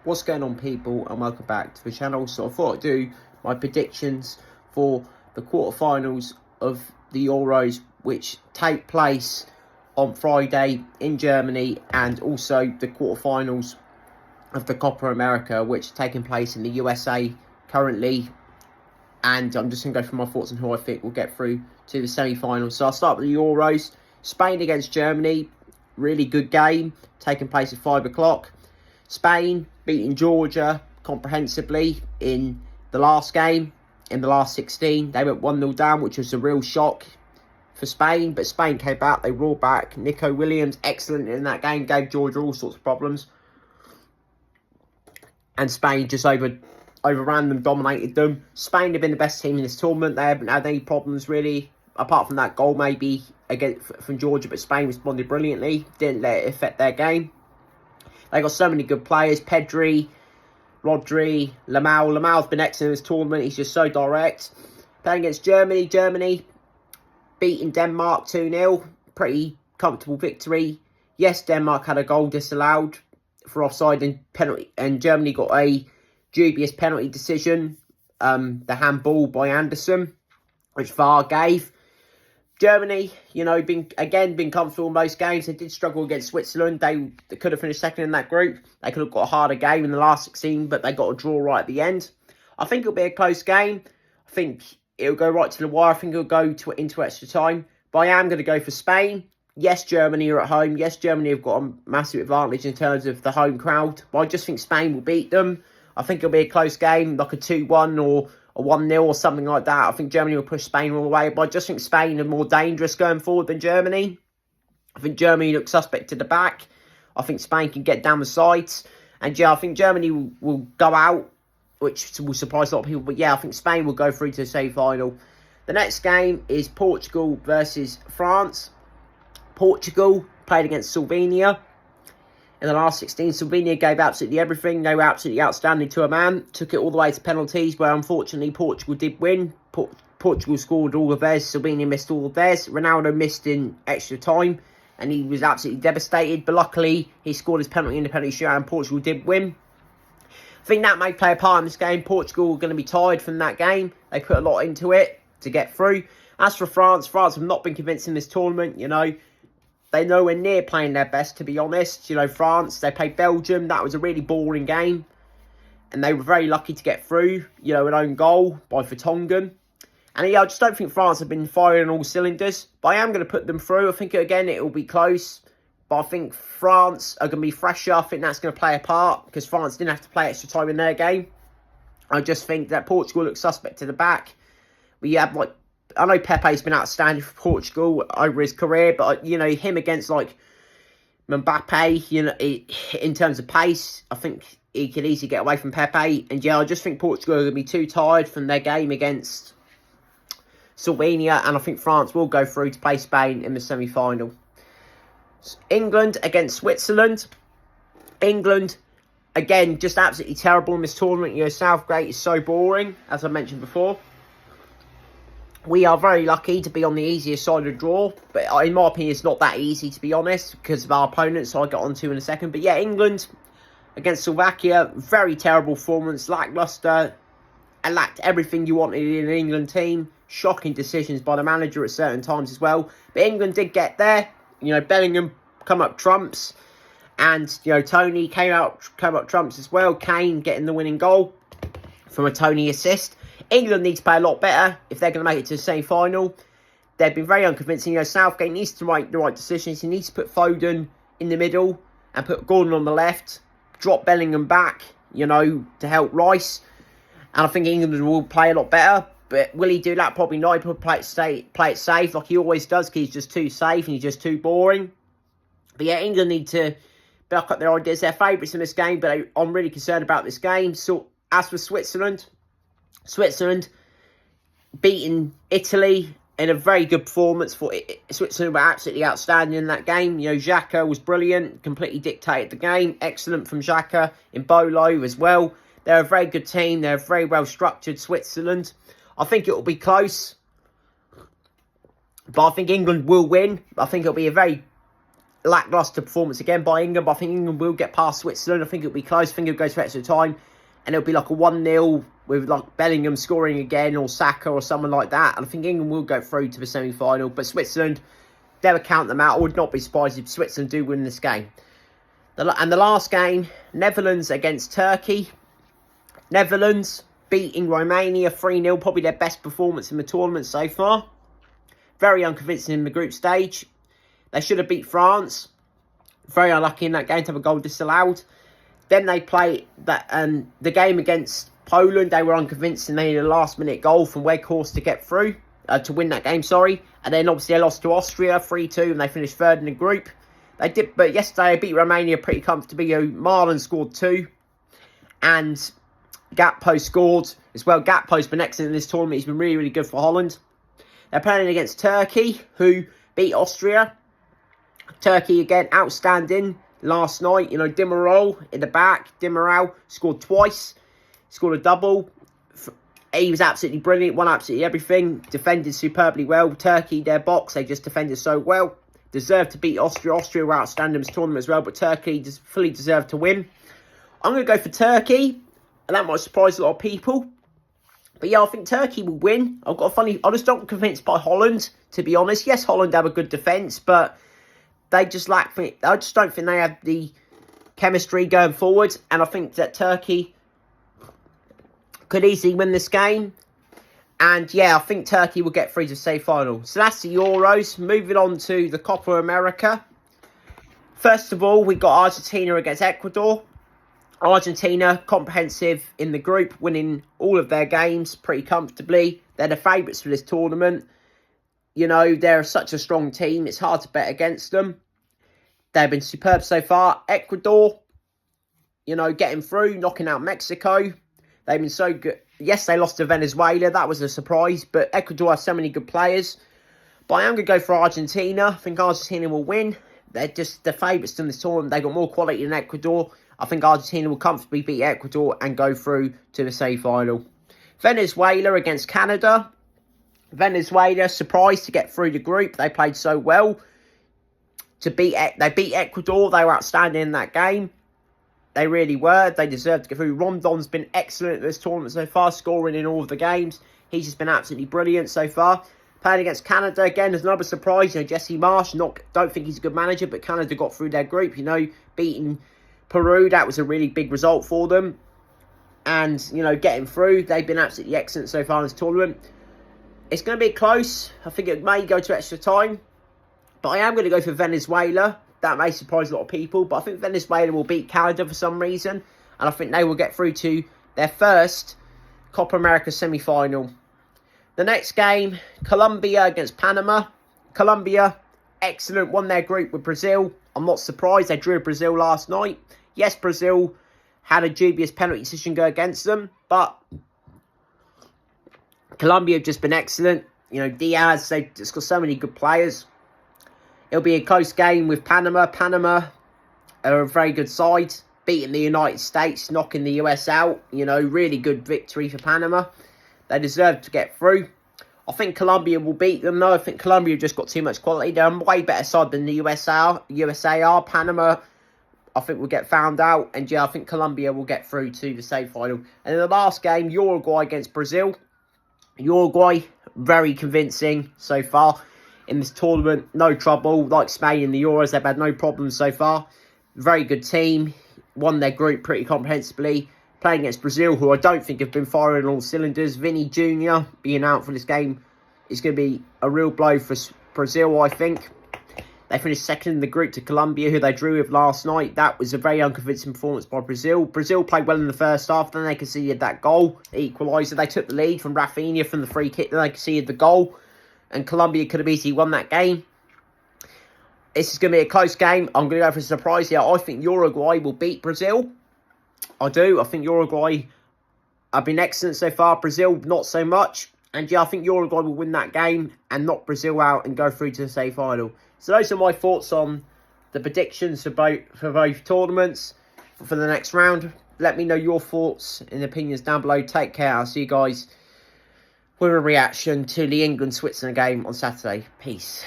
What's going on, people, and welcome back to the channel. So I thought I'd do my predictions for the quarterfinals of the Euros, which take place on Friday in Germany, and also the quarterfinals of the Copa America, which are taking place in the USA currently. And I'm just going to go through my thoughts on who I think will get through to the semi-finals. So I'll start with the Euros. Spain against Germany, really good game, taking place at 5 o'clock. Spain beating Georgia comprehensively in the last game, in the last 16. They went 1-0 down, which was a real shock for Spain. But Spain came back, they roared back. Nico Williams, excellent in that game, gave Georgia all sorts of problems. And Spain just overran them, dominated them. Spain have been the best team in this tournament. They haven't had any problems, really, apart from that goal maybe from Georgia. But Spain responded brilliantly, didn't let it affect their game. They got so many good players. Pedri, Rodri, Lamau. Lamau's been excellent in this tournament. He's just so direct. Playing against Germany. Germany beating Denmark 2-0. Pretty comfortable victory. Yes, Denmark had a goal disallowed for offside and penalty, and Germany got a dubious penalty decision. The handball by Anderson, which VAR gave. Germany, been comfortable in most games. They did struggle against Switzerland. They could have finished second in that group. They could have got a harder game in the last 16, but they got a draw right at the end. I think it'll be a close game. I think it'll go right to the wire. I think it'll go into extra time. But I am going to go for Spain. Yes, Germany are at home. Yes, Germany have got a massive advantage in terms of the home crowd. But I just think Spain will beat them. I think it'll be a close game, like a 2-1 or a 1-0 or something like that. I think Germany will push Spain all the way. But I just think Spain are more dangerous going forward than Germany. I think Germany looks suspect to the back. I think Spain can get down the sides. And yeah, I think Germany will go out, which will surprise a lot of people. But yeah, I think Spain will go through to the semi-final. The next game is Portugal versus France. Portugal played against Slovenia. In the last 16, Slovenia gave absolutely everything. They were absolutely outstanding to a man. Took it all the way to penalties, where unfortunately Portugal did win. Portugal scored all of theirs. Slovenia missed all of theirs. Ronaldo missed in extra time, and he was absolutely devastated. But luckily, he scored his penalty in the penalty shootout, and Portugal did win. I think that may play a part in this game. Portugal are going to be tired from that game. They put a lot into it to get through. As for France, France have not been convincing in this tournament, They're nowhere near playing their best, to be honest. France, they played Belgium. That was a really boring game. And they were very lucky to get through, an own goal by Vertonghen. And yeah, I just don't think France have been firing on all cylinders. But I am going to put them through. I think, again, it will be close. But I think France are going to be fresher. I think that's going to play a part, because France didn't have to play extra time in their game. I just think that Portugal looks suspect to the back. We have, I know Pepe's been outstanding for Portugal over his career, but, him against, Mbappe, in terms of pace, I think he could easily get away from Pepe. And, yeah, I just think Portugal are going to be too tired from their game against Slovenia, and I think France will go through to play Spain in the semi-final. England against Switzerland. England, again, just absolutely terrible in this tournament. Southgate is so boring, as I mentioned before. We are very lucky to be on the easier side of the draw. But in my opinion, it's not that easy, to be honest, because of our opponents, so I'll get on to in a second. But yeah, England against Slovakia, very terrible performance, lacklustre, and lacked everything you wanted in an England team. Shocking decisions by the manager at certain times as well. But England did get there. Bellingham come up trumps. And, Tony came up trumps as well. Kane getting the winning goal from a Tony assist. England needs to play a lot better if they're going to make it to the semi-final. They've been very unconvincing. Southgate needs to make the right decisions. He needs to put Foden in the middle and put Gordon on the left. Drop Bellingham back, to help Rice. And I think England will play a lot better. But will he do that? Probably not. He'll play it safe like he always does, because he's just too safe and he's just too boring. But yeah, England need to back up their ideas. They're favourites in this game, but I'm really concerned about this game. So as for Switzerland beating Italy in a very good performance. For Switzerland were absolutely outstanding in that game. Xhaka was brilliant, completely dictated the game. Excellent from Xhaka. Bolo as well. They're a very good team. They're very well structured, Switzerland. I think it will be close, but I think England will win. I think it'll be a very lacklustre performance again by England, but I think England will get past Switzerland. I think it'll be close. I think it'll go to extra time, and it'll be like a 1-0 with like Bellingham scoring again, or Saka or someone like that. And I think England will go through to the semi-final, but Switzerland, never count them out. I would not be surprised if Switzerland do win this game. And the last game, Netherlands against Turkey. Netherlands beating Romania 3-0, probably their best performance in the tournament so far. Very unconvincing in the group stage. They should have beat France. Very unlucky in that game to have a goal disallowed. Then they play the game against Poland. They were unconvincing. They needed a last-minute goal from Weghorst to get through, to win that game, sorry. And then obviously they lost to Austria 3-2, and they finished third in the group. They did, but yesterday they beat Romania pretty comfortably. Marlon scored 2, and Gakpo scored as well. Gakpo's been excellent in this tournament. He's been really, really good for Holland. They're playing against Turkey, who beat Austria. Turkey, again, outstanding last night. Demiral in the back. Demiral scored twice. Scored a double. He was absolutely brilliant. Won absolutely everything. Defended superbly well. Turkey, their box, they just defended so well. Deserved to beat Austria. Austria were outstanding in this tournament as well, but Turkey just fully deserved to win. I'm going to go for Turkey, and that might surprise a lot of people. But yeah, I think Turkey will win. I'm just not convinced by Holland, to be honest. Yes, Holland have a good defence, but they just lack. I just don't think they have the chemistry going forward, and I think that Turkey could easily win this game. And yeah, I think Turkey will get through to the semi-final. So that's the Euros. Moving on to the Copa America. First of all, we got Argentina against Ecuador. Argentina, comprehensive in the group, winning all of their games pretty comfortably. They're the favourites for this tournament. They're such a strong team. It's hard to bet against them. They've been superb so far. Ecuador, getting through, knocking out Mexico. They've been so good. Yes, they lost to Venezuela. That was a surprise. But Ecuador has so many good players. But I am going to go for Argentina. I think Argentina will win. They're just the favourites in this tournament. They've got more quality than Ecuador. I think Argentina will comfortably beat Ecuador and go through to the semi-final. Venezuela against Canada. Venezuela, surprised to get through the group. They played so well. They beat Ecuador. They were outstanding in that game. They really were. They deserved to get through. Rondon's been excellent at this tournament so far, scoring in all of the games. He's just been absolutely brilliant so far. Playing against Canada again, there's another surprise. Jesse Marsh, don't think he's a good manager, but Canada got through their group. Beating Peru, that was a really big result for them. And, getting through, they've been absolutely excellent so far in this tournament. It's going to be close. I think it may go to extra time. But I am going to go for Venezuela. That may surprise a lot of people, but I think Venezuela will beat Canada for some reason. And I think they will get through to their first Copa America semi-final. The next game, Colombia against Panama. Colombia, excellent, won their group with Brazil. I'm not surprised, they drew Brazil last night. Yes, Brazil had a dubious penalty decision go against them, but Colombia have just been excellent. Diaz, they've just got so many good players. It'll be a close game with Panama. Panama are a very good side, beating the United States, knocking the US out. Really good victory for Panama. They deserve to get through. I think Colombia will beat them, though. I think Colombia have just got too much quality. They're a way better side than the USA are. Panama, I think, will get found out. And yeah, I think Colombia will get through to the semi-final. And in the last game, Uruguay against Brazil. Uruguay, very convincing so far in this tournament. No trouble. Like Spain in the Euros, they've had no problems so far. Very good team. Won their group pretty comprehensively. Playing against Brazil, who I don't think have been firing on all cylinders. Vinny Jr. being out for this game is going to be a real blow for Brazil, I think. They finished second in the group to Colombia, who they drew with last night. That was a very unconvincing performance by Brazil. Brazil played well in the first half, then they conceded that goal, the equaliser. They took the lead from Rafinha from the free kick, then they conceded the goal. And Colombia could have easily won that game. This is going to be a close game. I'm going to go for a surprise here. I think Uruguay will beat Brazil. I do. I think Uruguay have been excellent so far. Brazil, not so much. And yeah, I think Uruguay will win that game and knock Brazil out and go through to the semi-final. So those are my thoughts on the predictions for both tournaments for the next round. Let me know your thoughts and opinions down below. Take care. I'll see you guys with a reaction to the England-Switzerland game on Saturday. Peace.